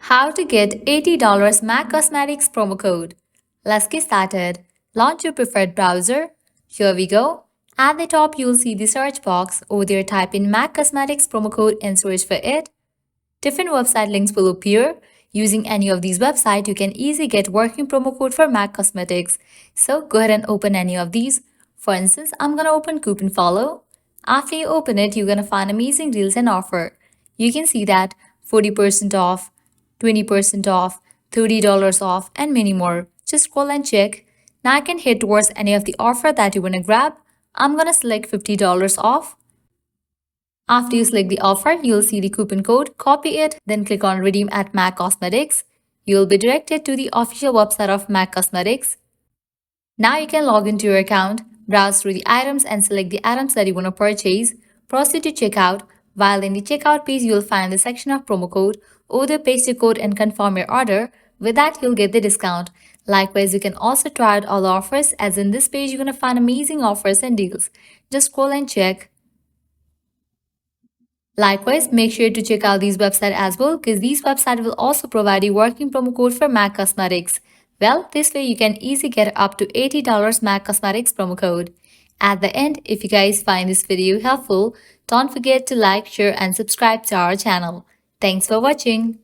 How to get $80 MAC Cosmetics promo code. Let's get started. Launch your preferred browser. Here we go. At the top, you'll see the search box. Over there, type in MAC Cosmetics promo code and search for it. Different website links will appear. Using any of these websites, you can easily get working promo code for MAC Cosmetics. So go ahead and open any of these. For instance, I'm going to open Coupon Follow. After you open it, you're going to find amazing deals and offer. You can see that 40% off, 20% off, $30 off, and many more. Just scroll and check. Now I can head towards any of the offer that you want to grab. I'm going to select $50 off. After you select the offer, you'll see the coupon code, copy it, then click on Redeem at MAC Cosmetics. You'll be directed to the official website of MAC Cosmetics. Now you can log into your account, browse through the items and select the items that you want to purchase. Proceed to checkout. While in the checkout page, you'll find the section of promo code. Over there, paste your code and confirm your order. With that, you'll get the discount. Likewise, you can also try out all the offers, as in this page, you're going to find amazing offers and deals. Just scroll and check. Likewise, make sure to check out these websites as well, because these websites will also provide you working promo code for MAC Cosmetics. Well, this way you can easily get up to $80 MAC Cosmetics promo code. At the end, if you guys find this video helpful, don't forget to like, share and subscribe to our channel. Thanks for watching.